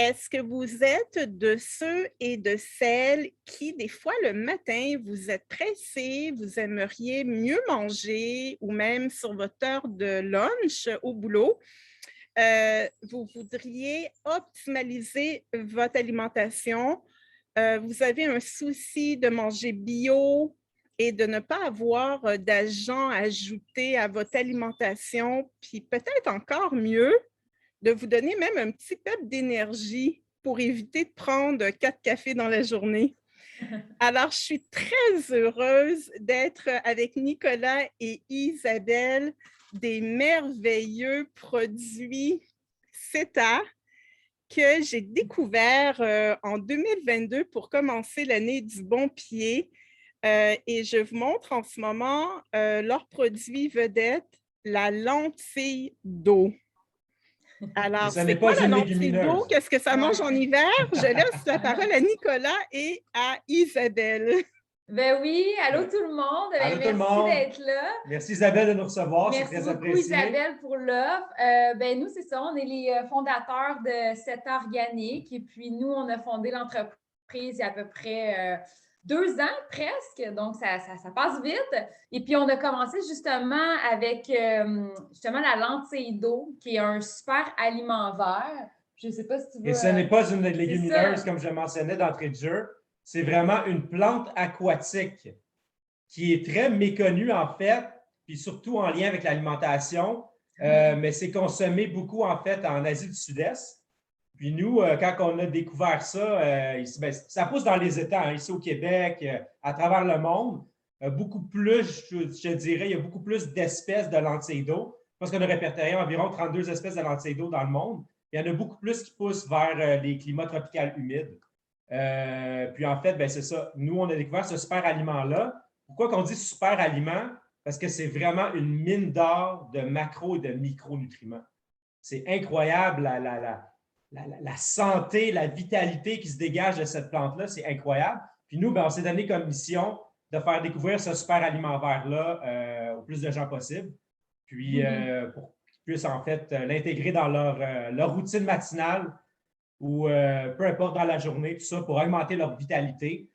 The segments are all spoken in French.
Est-ce que vous êtes de ceux et de celles qui, des fois, le matin, vous êtes pressés, vous aimeriez mieux manger ou même sur votre heure de lunch au boulot, vous voudriez optimaliser votre alimentation, vous avez un souci de manger bio et de ne pas avoir d'agents ajoutés à votre alimentation, puis peut-être encore mieux, de vous donner même un petit pep d'énergie pour éviter de prendre 4 cafés dans la journée. Alors, je suis très heureuse d'être avec Nicolas et Isabelle des merveilleux produits CETA que j'ai découvert en 2022 pour commencer l'année du bon pied. Et je vous montre en ce moment leur produit vedette, la lentille d'eau. Et Alors, ce c'est n'est quoi pas la une lentille d'eau? légumineuse. Qu'est-ce que ça mange Ouais. en hiver? Je laisse la parole à Nicolas et à Isabelle. Ben oui, allô Ben, tout le monde. allô tout le Merci monde. d'être là. Merci Isabelle de nous recevoir, c'est Merci très beaucoup apprécié. Isabelle pour l'offre. Ben nous, c'est ça, on est les fondateurs de CETA Organique et puis nous, on a fondé l'entreprise il y a à peu près 2 ans presque, donc ça passe vite. Et puis on a commencé justement avec justement la lentille d'eau qui est un super aliment vert. Je ne sais pas si tu veux... Et ce n'est pas une légumineuse ça. comme je mentionnais d'entrée de jeu, c'est vraiment une plante aquatique qui est très méconnue en fait, puis surtout en lien avec l'alimentation, mais c'est consommé beaucoup en fait en Asie du Sud-Est. Puis nous, quand on a découvert ça, ben, ça pousse dans les États, hein, ici au Québec, à travers le monde. Beaucoup plus, je dirais, il y a beaucoup plus d'espèces de lentilles d'eau. Parce qu'on a répertorié environ 32 espèces de lentilles d'eau dans le monde. Il y en a beaucoup plus qui poussent vers les climats tropicaux humides. Puis en fait, ben, c'est ça. Nous, on a découvert ce super aliment-là. Pourquoi qu'on dit super aliment? Parce que c'est vraiment une mine d'or de macro et de micronutriments. C'est incroyable la santé, la vitalité qui se dégage de cette plante-là, c'est incroyable. Puis nous, ben, on s'est donné comme mission de faire découvrir ce super aliment vert-là au plus de gens possible. Puis pour qu'ils puissent en fait l'intégrer dans leur routine matinale ou peu importe dans la journée, tout ça, pour augmenter leur vitalité.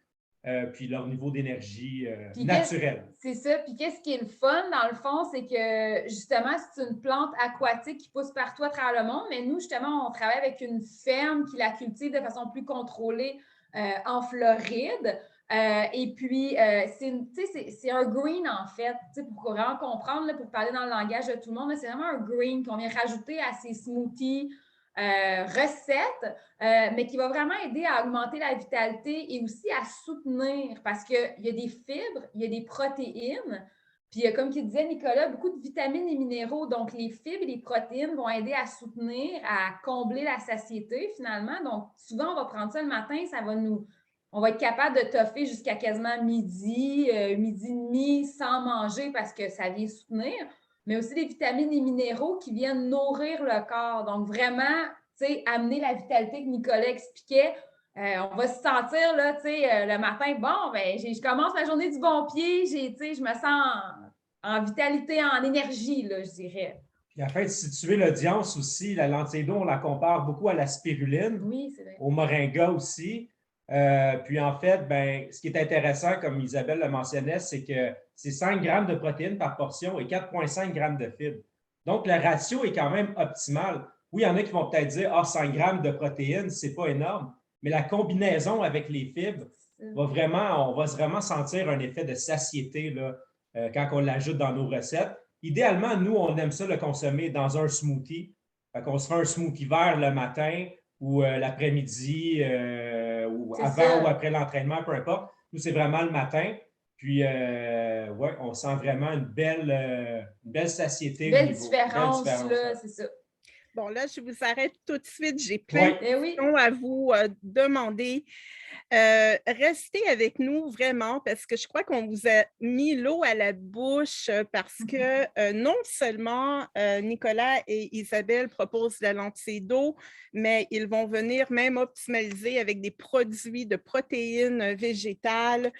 Puis leur niveau d'énergie naturelle. C'est ça. Puis qu'est-ce qui est le fun, dans le fond, c'est que justement, c'est une plante aquatique qui pousse partout à travers le monde, mais nous, justement, on travaille avec une ferme qui la cultive de façon plus contrôlée en Floride. Et puis, c'est un green, en fait, pour vraiment comprendre, là, pour parler dans le langage de tout le monde, c'est vraiment un green qu'on vient rajouter à ces smoothies recettes, mais qui va vraiment aider à augmenter la vitalité et aussi à soutenir parce qu'il y a des fibres, il y a des protéines, puis comme tu disait Nicolas, beaucoup de vitamines et minéraux. Donc, les fibres et les protéines vont aider à soutenir, à combler la satiété finalement. Donc, souvent, on va prendre ça le matin, on va être capable de toffer jusqu'à quasiment midi, midi et demi sans manger parce que ça vient soutenir, mais aussi des vitamines et minéraux qui viennent nourrir le corps. Donc, vraiment, amener la vitalité que Nicolas expliquait. On va se sentir, là, le matin, bon, ben, je commence ma journée du bon pied, je me sens en vitalité, en énergie, là, je dirais. Puis afin de situer l'audience aussi, la lentille d'eau, on la compare beaucoup à la spiruline, oui, c'est vrai. au moringa aussi. Puis en fait, ben, ce qui est intéressant, comme Isabelle le mentionnait, c'est que c'est 5 grammes de protéines par portion et 4,5 grammes de fibres. Donc, le ratio est quand même optimal. Oui, il y en a qui vont peut-être dire, 5 grammes de protéines, c'est pas énorme. Mais la combinaison avec les fibres, on va vraiment sentir un effet de satiété là, quand on l'ajoute dans nos recettes. Idéalement, nous, on aime ça le consommer dans un smoothie. Fait qu'on se fait un smoothie vert le matin ou l'après-midi ou avant ou après l'entraînement, peu importe. Nous, c'est vraiment le matin. Puis, ouais, on sent vraiment une belle satiété. Belle différence, là, c'est ça. Bon, là, je vous arrête tout de suite. J'ai plein de questions à vous demander. Restez avec nous vraiment parce que je crois qu'on vous a mis l'eau à la bouche parce que non seulement Nicolas et Isabelle proposent la lentille d'eau, mais ils vont venir même optimaliser avec des produits de protéines végétales.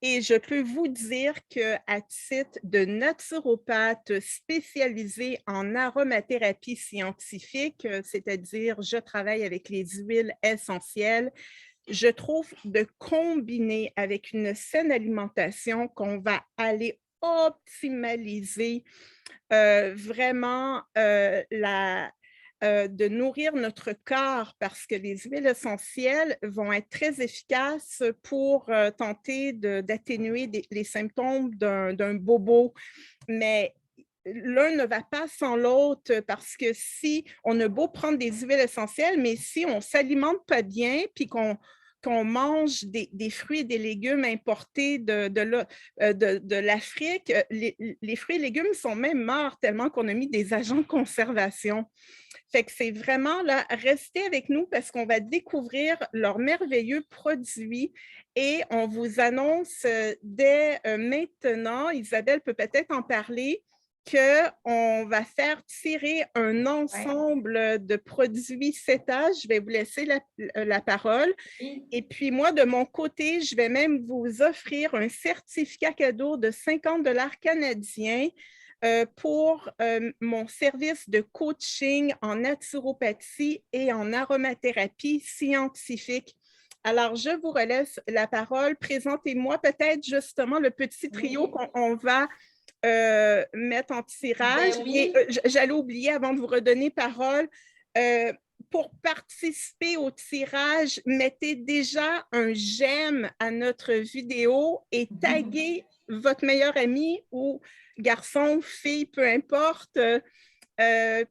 Et je peux vous dire qu'à titre de naturopathe spécialisée en aromathérapie scientifique, c'est-à-dire je travaille avec les huiles essentielles, je trouve de combiner avec une saine alimentation qu'on va aller optimaliser vraiment de nourrir notre corps parce que les huiles essentielles vont être très efficaces pour tenter d'atténuer les symptômes d'un bobo. Mais l'un ne va pas sans l'autre parce que si on a beau prendre des huiles essentielles, mais si on ne s'alimente pas bien, puis qu'on mange des fruits et des légumes importés de l'Afrique, les fruits et légumes sont même morts tellement qu'on a mis des agents de conservation. Fait que c'est vraiment là, restez avec nous parce qu'on va découvrir leurs merveilleux produits et on vous annonce dès maintenant, Isabelle peut peut-être en parler, qu'on va faire tirer un ensemble de produits CETA. Je vais vous laisser la parole. Et puis moi, de mon côté, je vais même vous offrir un certificat cadeau de 50 $ canadiens pour mon service de coaching en naturopathie et en aromathérapie scientifique. Alors, je vous relaisse la parole. Présentez-moi peut-être justement le petit trio qu'on va mettre en tirage. Ben oui. Et j'allais oublier avant de vous redonner parole. Pour participer au tirage, mettez déjà un j'aime à notre vidéo et taguez votre meilleur ami ou garçon, fille, peu importe.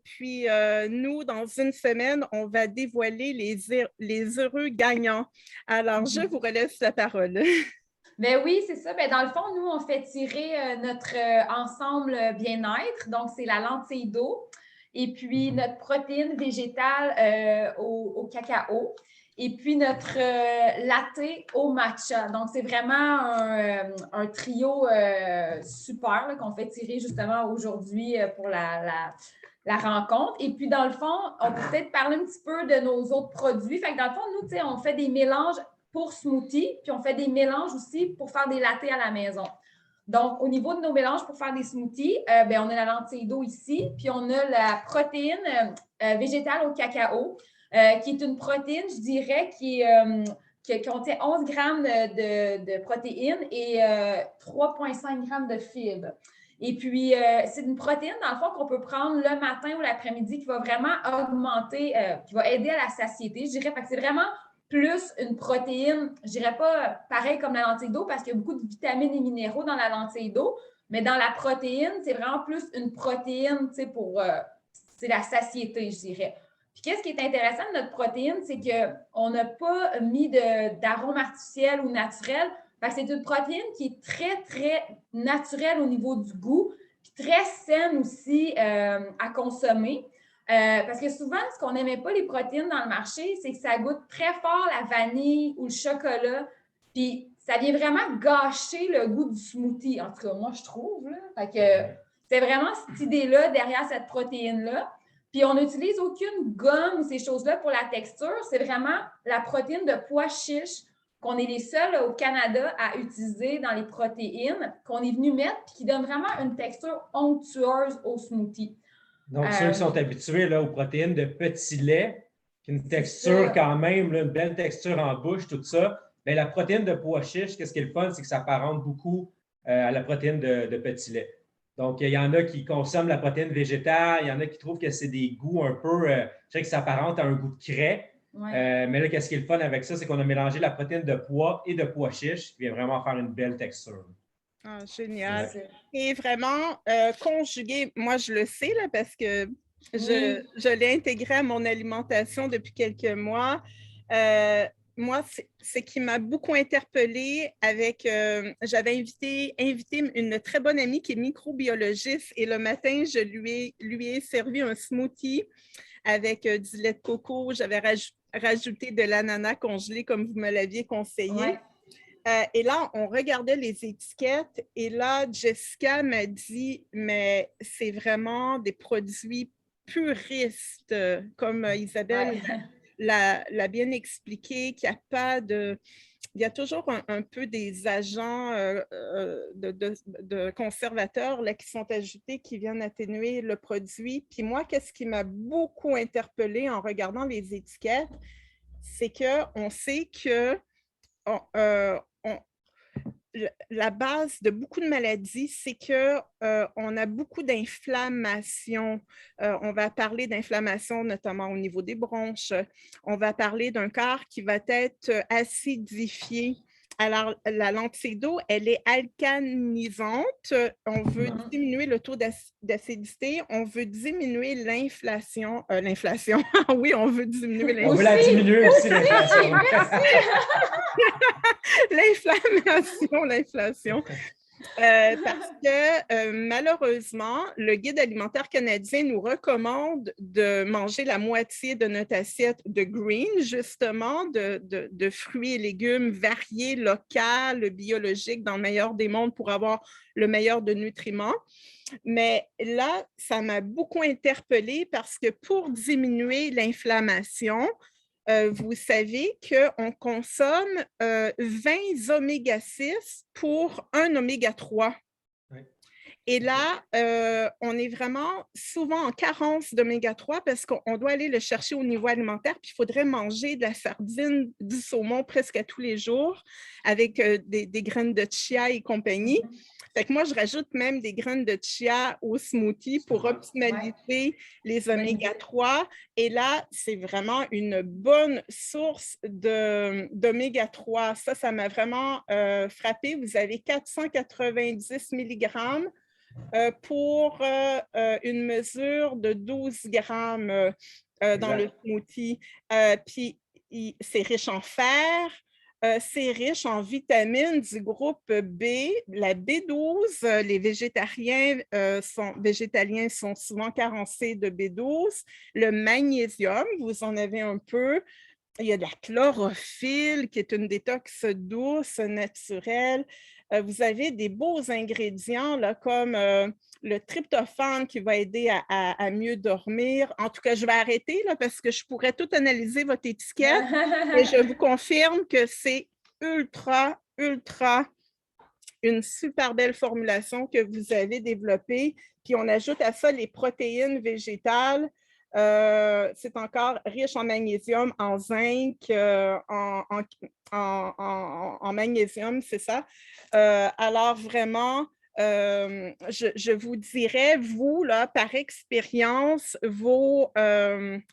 Puis nous, dans une semaine, on va dévoiler les heureux gagnants. Alors, je vous relaisse la parole. Ben oui, c'est ça. Ben dans le fond, nous, on fait tirer notre ensemble bien-être. Donc, c'est la lentille d'eau et puis notre protéine végétale au cacao et puis notre latte au matcha. Donc, c'est vraiment un trio super là, qu'on fait tirer justement aujourd'hui pour la rencontre. Et puis, dans le fond, on peut peut-être parler un petit peu de nos autres produits. Fait que dans le fond, nous, tu sais, on fait des mélanges pour smoothie, puis on fait des mélanges aussi pour faire des lattés à la maison. Donc, au niveau de nos mélanges pour faire des smoothies, ben, on a la lentille d'eau ici, puis on a la protéine végétale au cacao, qui est une protéine, je dirais, qui contient 11 grammes de protéines et 3,5 grammes de fibres. Et puis, c'est une protéine, dans le fond, qu'on peut prendre le matin ou l'après-midi qui va vraiment augmenter, qui va aider à la satiété, je dirais. Fait que c'est vraiment plus une protéine, je dirais pas pareil comme la lentille d'eau parce qu'il y a beaucoup de vitamines et minéraux dans la lentille d'eau, mais dans la protéine, c'est vraiment plus une protéine, tu sais, pour c'est la satiété, je dirais. Puis qu'est-ce qui est intéressant de notre protéine, c'est qu'on n'a pas mis d'arôme artificiel ou naturel. Fait que c'est une protéine qui est très, très naturelle au niveau du goût, puis très saine aussi à consommer. Parce que souvent, ce qu'on n'aimait pas les protéines dans le marché, c'est que ça goûte très fort la vanille ou le chocolat. Puis ça vient vraiment gâcher le goût du smoothie. En tout cas, moi, je trouve. Là. Fait que c'est vraiment cette idée-là derrière cette protéine-là. Puis on n'utilise aucune gomme ou ces choses-là pour la texture. C'est vraiment la protéine de pois chiche qu'on est les seuls au Canada à utiliser dans les protéines, qu'on est venu mettre, puis qui donne vraiment une texture onctueuse au smoothie. Donc, ceux qui sont habitués là, aux protéines de petit lait, une texture quand même, là, une belle texture en bouche, tout ça, bien, la protéine de pois chiche, qu'est-ce qui est le fun, c'est que ça apparente beaucoup à la protéine de petit lait. Donc, il y en a qui consomment la protéine végétale, il y en a qui trouvent que c'est des goûts un peu, je sais que ça apparente à un goût de craie. Ouais. Mais là, qu'est-ce qui est le fun avec ça, c'est qu'on a mélangé la protéine de pois et de pois chiche, qui vient vraiment faire une belle texture. Ah, génial. Ouais. Et vraiment, conjugué, moi je le sais là, parce que je l'ai intégré à mon alimentation depuis quelques mois. Moi, c'est qui m'a beaucoup interpellée avec, j'avais invité une très bonne amie qui est microbiologiste et le matin, je lui ai servi un smoothie avec du lait de coco. J'avais rajouté de l'ananas congelé comme vous me l'aviez conseillé. Ouais. Et là, on regardait les étiquettes et là, Jessica m'a dit, mais c'est vraiment des produits puristes, comme Isabelle l'a bien expliqué, qu'il n'y a pas de... Il y a toujours un peu des agents de conservateurs là, qui sont ajoutés, qui viennent atténuer le produit. Puis moi, qu'est-ce qui m'a beaucoup interpellée en regardant les étiquettes, c'est qu'on sait que la base de beaucoup de maladies, c'est qu'on a beaucoup d'inflammation. On va parler d'inflammation notamment au niveau des bronches. On va parler d'un corps qui va être acidifié. Alors, la lentilles d'eau, elle est alcanisante. On veut diminuer le taux d'acidité. On veut diminuer l'inflation. L'inflation, oui, on veut diminuer l'inflation. On veut la diminuer aussi, l'inflation. L'inflation. Parce que malheureusement, le Guide alimentaire canadien nous recommande de manger la moitié de notre assiette de green, justement, de fruits et légumes variés, locaux, biologiques, dans le meilleur des mondes pour avoir le meilleur de nutriments. Mais là, ça m'a beaucoup interpellée parce que pour diminuer l'inflammation, vous savez qu'on consomme 20 oméga-6 pour un oméga-3. Oui. Et là, on est vraiment souvent en carence d'oméga-3 parce qu'on doit aller le chercher au niveau alimentaire, puis il faudrait manger de la sardine, du saumon presque à tous les jours avec des graines de chia et compagnie. Fait que moi, je rajoute même des graines de chia au smoothie pour optimaliser les oméga-3. Et là, c'est vraiment une bonne source d'oméga-3. Ça m'a vraiment frappé. Vous avez 490 mg pour une mesure de 12 grammes dans le smoothie. Puis, c'est riche en fer. C'est riche en vitamines du groupe B, la B12. Les végétaliens sont souvent carencés de B12. Le magnésium, vous en avez un peu. Il y a de la chlorophylle, qui est une détox douce, naturelle. Vous avez des beaux ingrédients là, comme le tryptophane qui va aider à mieux dormir. En tout cas, je vais arrêter là, parce que je pourrais tout analyser votre étiquette et je vous confirme que c'est ultra une super belle formulation que vous avez développée. Puis on ajoute à ça les protéines végétales. C'est encore riche en magnésium, en zinc, en magnésium, c'est ça. Alors vraiment, je vous dirais, vous, là, par expérience, vos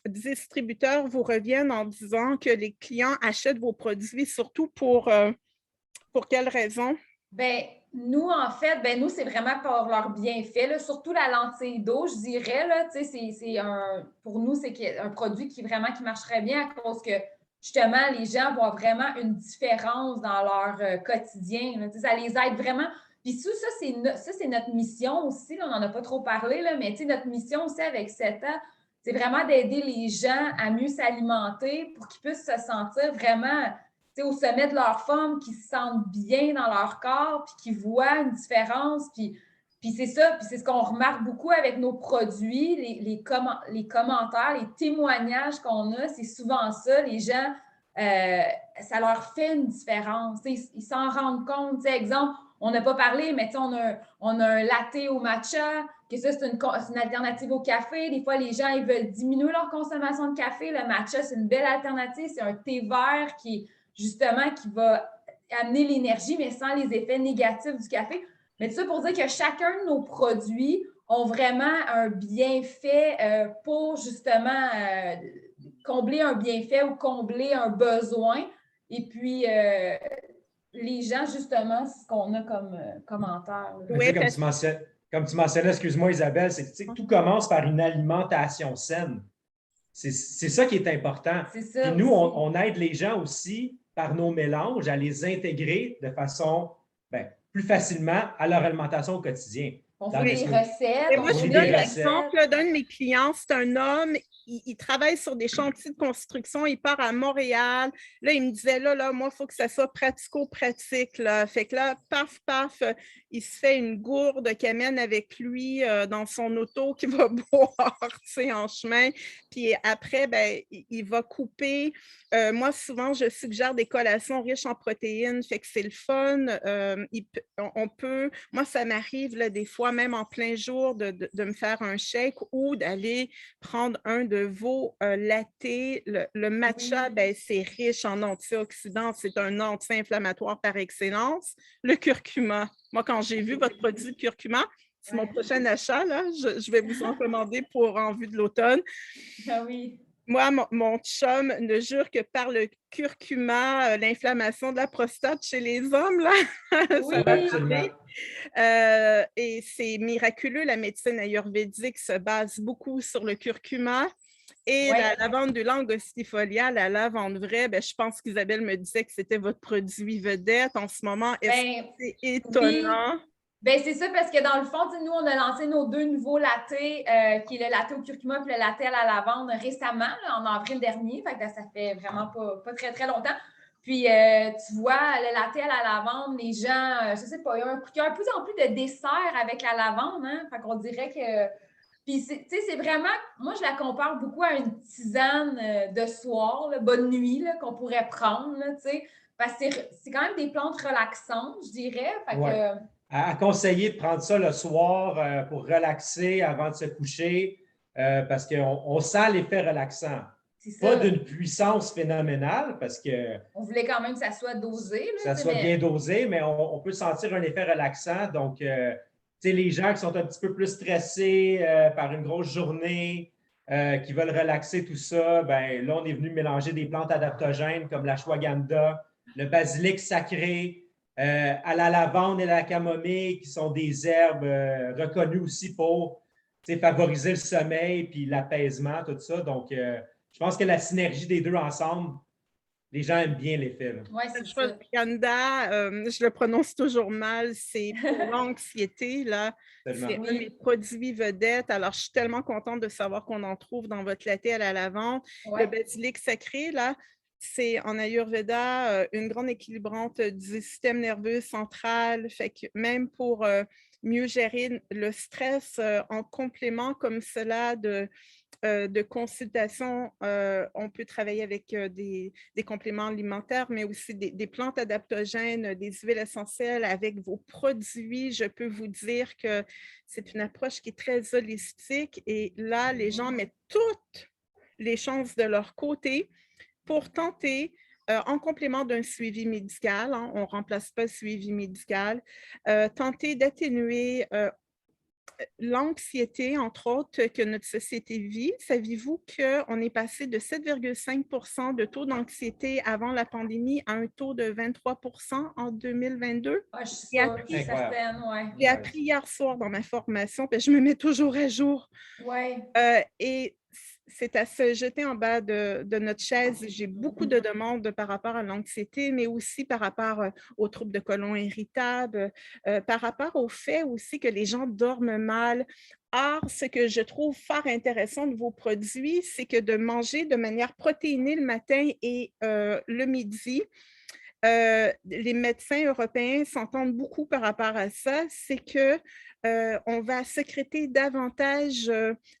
distributeurs vous reviennent en disant que les clients achètent vos produits surtout pour quelles raisons? Bien, nous, en fait, nous, c'est vraiment pour leur bienfait, là, surtout la lentille d'eau, je dirais. Là, pour nous, c'est un produit qui marcherait bien à cause que, justement, les gens voient vraiment une différence dans leur quotidien. Là, ça les aide vraiment. Puis ça, c'est notre mission aussi. Là, on n'en a pas trop parlé, là, mais notre mission aussi avec CETA, c'est vraiment d'aider les gens à mieux s'alimenter pour qu'ils puissent se sentir vraiment au sommet de leur forme, qui se sentent bien dans leur corps, puis qui voient une différence. Puis c'est ça, puis c'est ce qu'on remarque beaucoup avec nos produits, les commentaires, les témoignages qu'on a, c'est souvent ça. Les gens, ça leur fait une différence. Ils s'en rendent compte. Exemple, on n'a pas parlé, mais on a un latte au matcha, que ça, c'est une alternative au café. Des fois, les gens, ils veulent diminuer leur consommation de café. Le matcha, c'est une belle alternative. C'est un thé vert qui va amener l'énergie, mais sans les effets négatifs du café. Mais tout ça pour dire que chacun de nos produits ont vraiment un bienfait pour justement combler un bienfait ou combler un besoin. Et puis, les gens, justement, c'est ce qu'on a comme commentaire. Oui, comme tu mentionnais, excuse-moi Isabelle, c'est que tout commence par une alimentation saine. C'est ça qui est important. C'est ça. Et nous, on aide les gens aussi par nos mélanges à les intégrer de façon plus facilement à leur alimentation au quotidien. On fait des recettes. Et moi, je donne l'exemple d'un de mes clients, c'est un homme, il travaille sur des chantiers de construction, il part à Montréal. Là, il me disait, là, moi, il faut que ça soit pratico-pratique, là. Fait que là, paf, paf, il se fait une gourde qu'il amène avec lui dans son auto qui va boire, tu sais, en chemin. Puis après, ben, il va couper. Moi, souvent, je suggère des collations riches en protéines, fait que c'est le fun. On peut, moi, ça m'arrive là, des fois, même en plein jour, de me faire un shake ou d'aller prendre un de vos lattés. Le matcha, ben, c'est riche en antioxydants, c'est un anti-inflammatoire par excellence. Le curcuma, moi, quand j'ai vu votre produit curcuma, c'est mon prochain achat, là. Je vais vous en commander en vue de l'automne. Ah oui. Moi, mon chum ne jure que par le curcuma, l'inflammation de la prostate chez les hommes, là, Oui. ça va Absolument. et c'est miraculeux, la médecine ayurvédique se base beaucoup sur le curcuma. Et Ouais. la lavande du langostifolia, la lavande vraie, ben, je pense qu'Isabelle me disait que c'était votre produit vedette en ce moment. Est-ce que c'est étonnant? Oui. Ben, c'est ça, parce que dans le fond, nous, on a lancé nos 2 nouveaux lattés, qui est le latte au curcuma et le latte à la lavande récemment, là, en avril dernier. Fait que ça fait vraiment pas très, très longtemps. Puis, tu vois, le latte à la lavande, les gens, je sais pas, il y a un de plus en plus de desserts avec la lavande, hein? Fait qu'on dirait que... Puis, tu sais, c'est vraiment... Moi, je la compare beaucoup à une tisane de soir, là, bonne nuit, là, qu'on pourrait prendre, tu sais. Parce que c'est quand même des plantes relaxantes, je dirais. Fait Ouais. que... À conseiller de prendre ça le soir pour relaxer avant de se coucher parce qu'on sent l'effet relaxant. Pas d'une puissance phénoménale parce que on voulait quand même que ça soit dosé. Là, ça soit bien dosé, mais on peut sentir un effet relaxant. Donc, les gens qui sont un petit peu plus stressés par une grosse journée, qui veulent relaxer tout ça, ben là, on est venu mélanger des plantes adaptogènes comme l'ashwagandha, le basilic sacré, à la lavande et à la camomille, qui sont des herbes reconnues aussi pour favoriser le sommeil puis l'apaisement, tout ça. Donc, je pense que la synergie des deux ensemble, les gens aiment bien l'effet. Oui, c'est ça. Ashwagandha, je le prononce toujours mal, c'est pour l'anxiété, là. C'est un de mes produits vedettes. Alors, je suis tellement contente de savoir qu'on en trouve dans votre latte à la lavande. Le basilic sacré, là, c'est en Ayurveda une grande équilibrante du système nerveux central. Fait que même pour mieux gérer le stress en complément comme cela de consultation, on peut travailler avec des compléments alimentaires, mais aussi des plantes adaptogènes, des huiles essentielles avec vos produits. Je peux vous dire que c'est une approche qui est très holistique et là, les gens mettent toutes les chances de leur côté pour tenter, en complément d'un suivi médical, hein, on ne remplace pas le suivi médical, tenter d'atténuer l'anxiété, entre autres, que notre société vit. Saviez-vous qu'on est passé de 7,5 de taux d'anxiété avant la pandémie à un taux de 23 en 2022? Je suis certaine, J'ai appris hier soir dans ma formation, puis je me mets toujours à jour. Et c'est à se jeter en bas de notre chaise. J'ai beaucoup de demandes par rapport à l'anxiété, mais aussi par rapport aux troubles de côlon irritable, par rapport au fait aussi que les gens dorment mal. Or, ce que je trouve fort intéressant de vos produits, c'est que de manger de manière protéinée le matin et le midi, les médecins européens s'entendent beaucoup par rapport à ça, c'est que on va sécréter davantage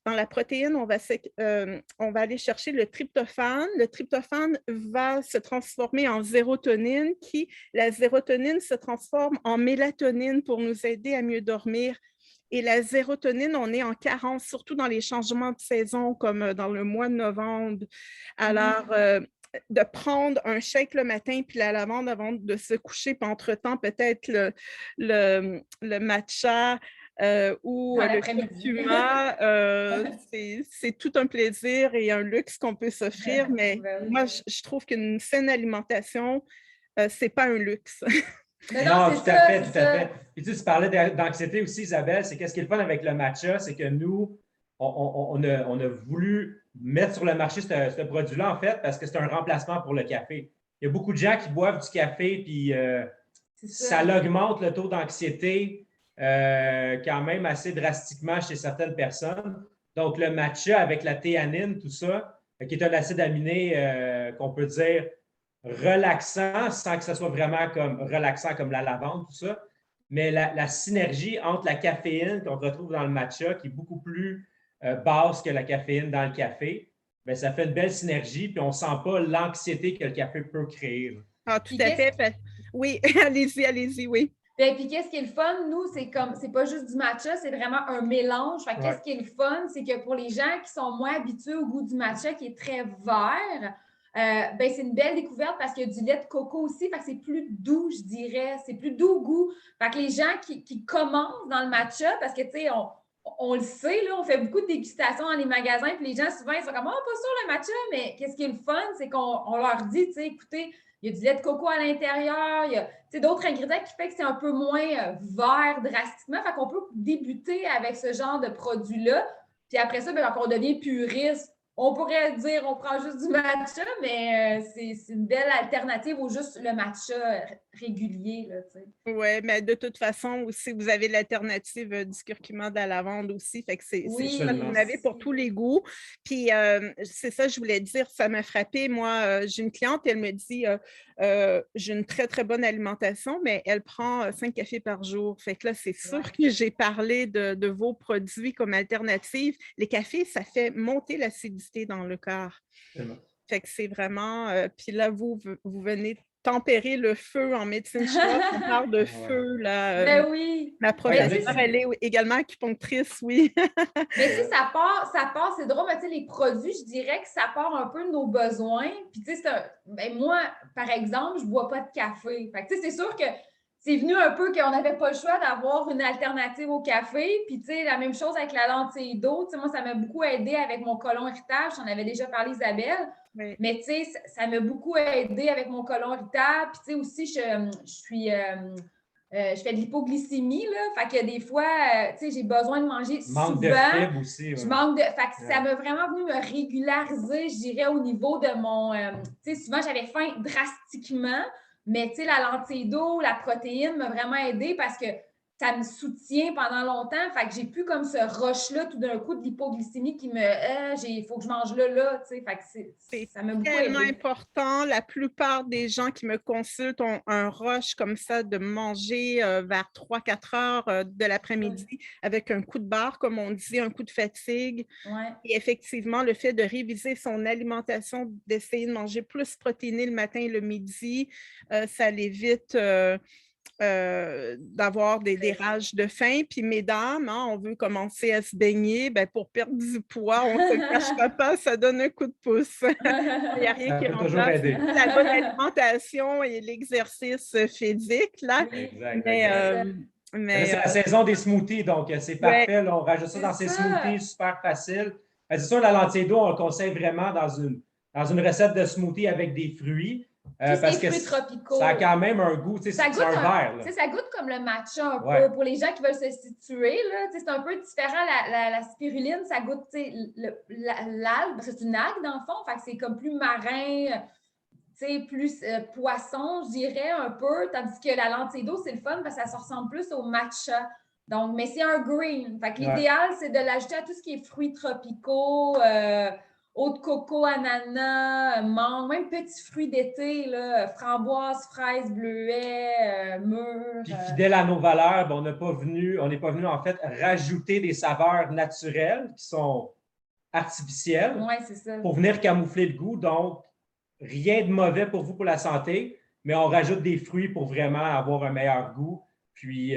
dans la protéine, on va aller chercher le tryptophane. Le tryptophane va se transformer en sérotonine, la sérotonine se transforme en mélatonine pour nous aider à mieux dormir. Et la sérotonine, on est en carence, surtout dans les changements de saison, comme dans le mois de novembre. Alors, de prendre un shake le matin puis la lavande avant de se coucher, puis entre-temps, peut-être le matcha ou le curcuma, c'est tout un plaisir et un luxe qu'on peut s'offrir. Mais moi, je trouve qu'une saine alimentation, c'est pas un luxe. Non, tout à fait, tout à fait. Puis tu parlais d'anxiété aussi, Isabelle. C'est qu'est-ce qui est le fun avec le matcha, c'est que nous, on a voulu mettre sur le marché ce produit-là, en fait, parce que c'est un remplacement pour le café. Il y a beaucoup de gens qui boivent du café, puis ça augmente le taux d'anxiété quand même assez drastiquement chez certaines personnes. Donc, le matcha avec la théanine, tout ça, qui est un acide aminé qu'on peut dire relaxant, sans que ce soit vraiment comme relaxant comme la lavande, tout ça. Mais la synergie entre la caféine qu'on retrouve dans le matcha, qui est beaucoup plus basse que la caféine dans le café, bien, ça fait une belle synergie, puis on ne sent pas l'anxiété que le café peut créer. Ah, tout à fait. Oui, allez-y, oui. Et puis, qu'est-ce qui est le fun? Nous, c'est pas juste du matcha, c'est vraiment un mélange. Fait que qu'est-ce qui est le fun? C'est que pour les gens qui sont moins habitués au goût du matcha, qui est très vert, ben, c'est une belle découverte parce qu'il y a du lait de coco aussi. Fait que c'est plus doux, je dirais. C'est plus doux au goût. Fait que les gens qui commencent dans le matcha, parce que, tu sais, on le sait, là, on fait beaucoup de dégustations dans les magasins, puis les gens, souvent, ils sont comme « Oh, pas sûr le matcha! » Mais qu'est-ce qui est le fun? C'est qu'on leur dit, tu sais, écoutez, il y a du lait de coco à l'intérieur, il y a d'autres ingrédients qui font que c'est un peu moins vert drastiquement. Fait qu'on peut débuter avec ce genre de produit-là. Puis après ça, bien, quand on devient puriste, on pourrait dire on prend juste du matcha, mais c'est une belle alternative au juste le matcha régulier. Oui, mais de toute façon, aussi, vous avez l'alternative du curcuma de la lavande aussi. Fait que oui, vous en avez pour tous les goûts. Puis c'est ça, je voulais dire, ça m'a frappé. Moi, j'ai une cliente, elle me dit j'ai une très, très bonne alimentation, mais elle prend 5 cafés par jour. Fait que là, c'est sûr que j'ai parlé de vos produits comme alternative. Les cafés, ça fait monter l'acidité dans le corps. Fait que c'est vraiment... puis là, vous venez tempérer le feu en médecine chinoise. On parle de feu, là. Ben oui. Ma professeure, elle est également acupunctrice, oui. Mais tu sais, ça part, c'est drôle, mais tu sais, les produits, je dirais que ça part un peu de nos besoins. Puis tu sais, ben moi, par exemple, je bois pas de café. Fait que tu sais, c'est sûr que c'est venu un peu qu'on n'avait pas le choix d'avoir une alternative au café. Puis, tu sais, la même chose avec la lentille d'eau. Tu sais, moi, ça m'a beaucoup aidé avec mon côlon irritable. J'en avais déjà parlé, Isabelle. Oui. Mais, tu sais, ça m'a beaucoup aidé avec mon côlon irritable. Puis, tu sais, aussi, je fais de l'hypoglycémie, là. Fait que des fois, tu sais, j'ai besoin de manger souvent. Manque de fibres aussi. Ouais. Je manque de... Fait que ça m'a vraiment venu me régulariser, je dirais, au niveau de mon... tu sais, souvent, j'avais faim drastiquement. Mais tu sais, la lentille d'eau, la protéine m'a vraiment aidée parce que ça me soutient pendant longtemps. Fait que j'ai plus comme ce rush-là tout d'un coup de l'hypoglycémie qui me... il faut que je mange là, tu sais. Fait que ça m'a beaucoup aidé. C'est tellement important. La plupart des gens qui me consultent ont un rush comme ça de manger vers 3-4 heures de l'après-midi avec un coup de barre, comme on dit, un coup de fatigue. Ouais. Et effectivement, le fait de réviser son alimentation, d'essayer de manger plus protéiné le matin et le midi, ça l'évite d'avoir des rages de faim. Puis mesdames, hein, on veut commencer à se baigner, ben, pour perdre du poids, on ne se cachera pas, ça donne un coup de pouce. Il n'y a rien qui remplace la bonne alimentation et l'exercice physique. Là. Exact. Mais c'est la saison des smoothies, donc c'est parfait. Là, on rajoute ça dans ces smoothies, super facile. C'est sûr, la lentille d'eau, on le conseille vraiment dans une recette de smoothie avec des fruits. Parce que fruits tropicaux. Ça a quand même un goût, c'est un verre. Ça goûte comme le matcha un peu. Pour les gens qui veulent se situer, c'est un peu différent. La spiruline, ça goûte l'algue, parce que c'est une algue dans le fond, fait que c'est comme plus marin, plus poisson, je dirais un peu, tandis que la lentille d'eau, c'est le fun parce que ça se ressemble plus au matcha. Donc, mais c'est un green. Fait que l'idéal, c'est de l'ajouter à tout ce qui est fruits tropicaux, eau de coco, ananas, mangue, même petits fruits d'été, framboises, fraises, bleuets, mûres. Puis fidèle à nos valeurs, ben, on n'est pas venu en fait rajouter des saveurs naturelles qui sont artificielles pour venir camoufler le goût. Donc, rien de mauvais pour vous, pour la santé, mais on rajoute des fruits pour vraiment avoir un meilleur goût. Puis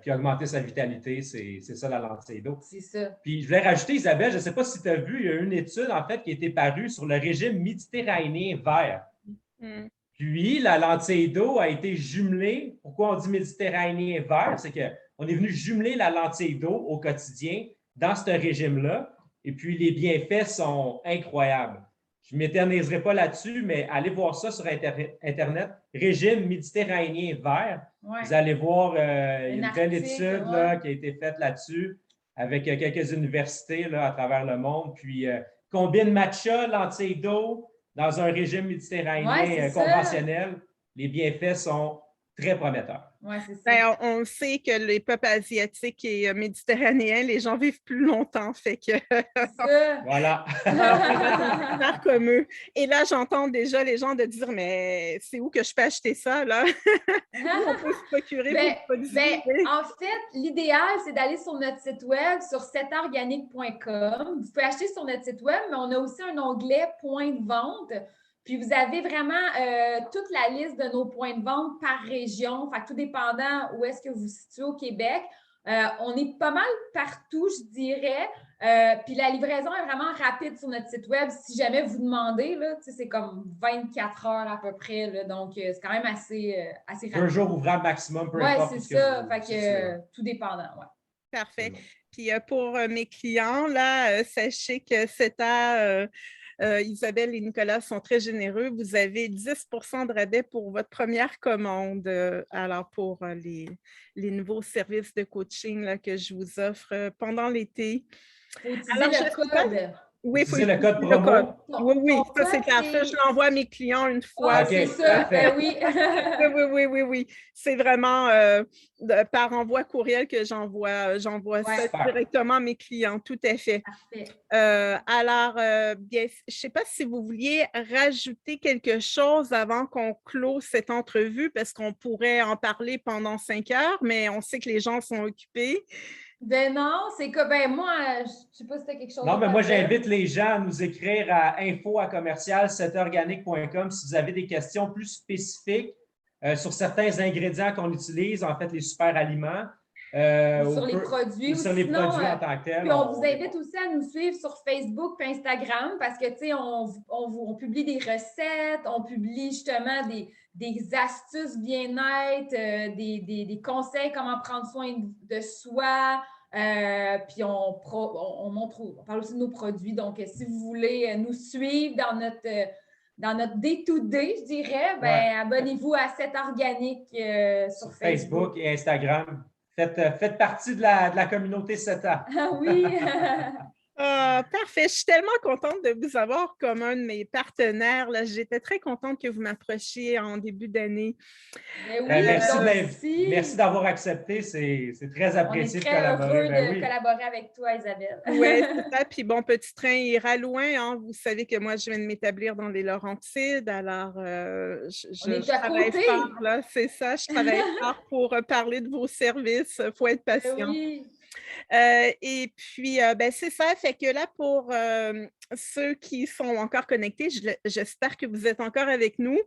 augmenter sa vitalité, c'est ça la lentille d'eau. C'est ça. Puis je voulais rajouter, Isabelle, je ne sais pas si tu as vu, il y a une étude en fait qui a été parue sur le régime méditerranéen vert. Puis la lentille d'eau a été jumelée. Pourquoi on dit méditerranéen vert? C'est qu'on est venu jumeler la lentille d'eau au quotidien dans ce régime-là. Et puis les bienfaits sont incroyables. Je ne m'éterniserai pas là-dessus, mais allez voir ça sur Internet. Régime méditerranéen vert. Ouais. Vous allez voir une belle étude là, qui a été faite là-dessus avec quelques universités là, à travers le monde. Puis, combine matcha, lentille d'eau dans un régime méditerranéen conventionnel. Les bienfaits sont très prometteur. Oui, c'est ça. Ben, on sait que les peuples asiatiques et méditerranéens, les gens vivent plus longtemps, fait que C'est ça. Voilà. on va être faire comme eux. Et là, j'entends déjà les gens de dire, mais c'est où que je peux acheter ça, là? Où on peut se procurer vos produits? En fait, l'idéal, c'est d'aller sur notre site web, sur cetorganique.com. Vous pouvez acheter sur notre site web, mais on a aussi un onglet points de vente. Puis, vous avez vraiment toute la liste de nos points de vente par région. Fait que tout dépendant où est-ce que vous vous situez au Québec. On est pas mal partout, je dirais. Puis la livraison est vraiment rapide sur notre site web. Si jamais vous demandez, là, c'est comme 24 heures à peu près. Là, donc, c'est quand même assez rapide. 2 jours ouvrables maximum, peu importe. Oui, c'est ça. Fait que tout dépendant, ouais. Parfait. Puis pour mes clients, là, sachez que Isabelle et Nicolas sont très généreux. Vous avez 10 de rabais pour votre première commande. Alors, pour les nouveaux services de coaching là, que je vous offre pendant l'été. Il faut utiliser le code. Oui, il faut utiliser le code promo. Oui, ça c'est parfait. Je l'envoie à mes clients une fois. Ah, c'est ça, oui. Oui. C'est vraiment par envoi courriel que j'envoie ça directement à mes clients, tout à fait. Parfait. Alors, bien, je ne sais pas si vous vouliez rajouter quelque chose avant qu'on close cette entrevue, parce qu'on pourrait en parler pendant 5 heures, mais on sait que les gens sont occupés. Ben non, c'est que, moi, je ne sais pas si c'était quelque chose. Non, mais moi, j'invite les gens à nous écrire à info@cetorganique.com si vous avez des questions plus spécifiques sur certains ingrédients qu'on utilise, en fait, les super aliments. Sur les produits. Ou sur les produits en tant que tels. Puis on vous invite aussi à nous suivre sur Facebook et Instagram parce que, tu sais, on publie des recettes, on publie justement des astuces bien-être, des conseils comment prendre soin de soi. Puis on parle aussi de nos produits. Donc, si vous voulez nous suivre dans notre day-to-day, je dirais, abonnez-vous à Cet Organique sur Facebook et Instagram. Faites partie de la communauté CETA. Ah oui! Parfait. Je suis tellement contente de vous avoir comme un de mes partenaires. J'étais très contente que vous m'approchiez en début d'année. Merci d'avoir accepté. C'est très apprécié de collaborer. On est très heureux de collaborer avec toi, Isabelle. Oui, c'est ça. Puis bon, petit train ira loin. Hein. Vous savez que moi, je viens de m'établir dans les Laurentides. Alors, je travaille fort, là. C'est ça, je travaille fort pour parler de vos services. Il faut être patient. Oui. Et puis, c'est ça. Fait que là, pour ceux qui sont encore connectés, j'espère que vous êtes encore avec nous.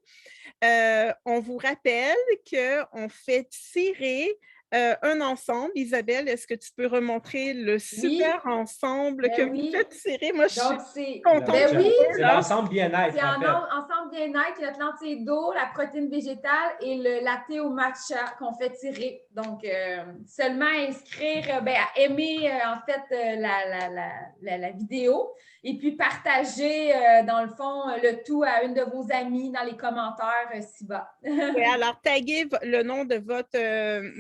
On vous rappelle qu'on fait tirer un ensemble. Isabelle, est-ce que tu peux remontrer le super ensemble que vous faites tirer? Moi, je suis contente. C'est l'ensemble bien-être. C'est ensemble bien-être, notre lentilles d'eau, la protéine végétale et le latte au matcha qu'on fait tirer. Donc, seulement inscrire, aimer en fait la vidéo et puis partager dans le fond le tout à une de vos amies dans les commentaires ci-bas. Oui, alors, taguez le nom de votre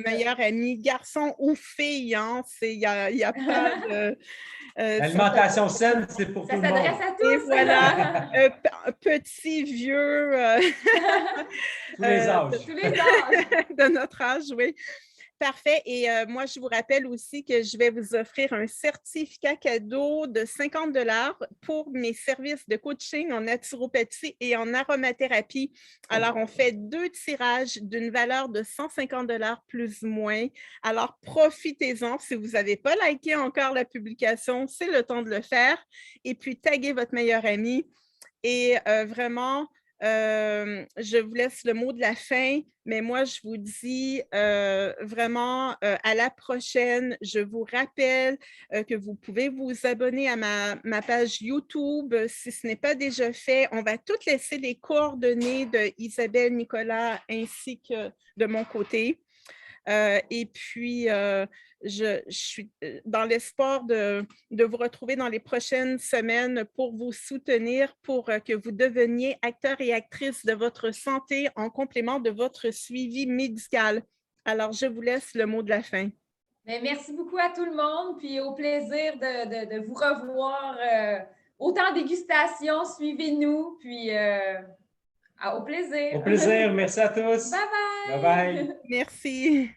meilleur ami, garçon ou fille. Hein? Il n'y a pas de... L'alimentation saine, c'est pour tout le monde. Ça s'adresse à tous. Et voilà, petit, vieux. Tous les âges. Tous les âges. De notre âge, oui. Parfait. Et moi, je vous rappelle aussi que je vais vous offrir un certificat cadeau de 50 $ pour mes services de coaching en naturopathie et en aromathérapie. Alors, on fait 2 tirages d'une valeur de 150 $ plus ou moins. Alors, profitez-en. Si vous n'avez pas liké encore la publication, c'est le temps de le faire. Et puis, taguez votre meilleur ami. Et vraiment... je vous laisse le mot de la fin, mais moi, je vous dis vraiment à la prochaine. Je vous rappelle que vous pouvez vous abonner à ma page YouTube si ce n'est pas déjà fait. On va toutes laisser les coordonnées de Isabelle, Nicolas, ainsi que de mon côté. Et puis, je suis dans l'espoir de vous retrouver dans les prochaines semaines pour vous soutenir, pour que vous deveniez acteur et actrice de votre santé en complément de votre suivi médical. Alors, je vous laisse le mot de la fin. Mais merci beaucoup à tout le monde, puis au plaisir de vous revoir. Autant dégustation, suivez-nous, puis Au plaisir. Au plaisir. Merci à tous. Bye bye. Bye bye. Merci.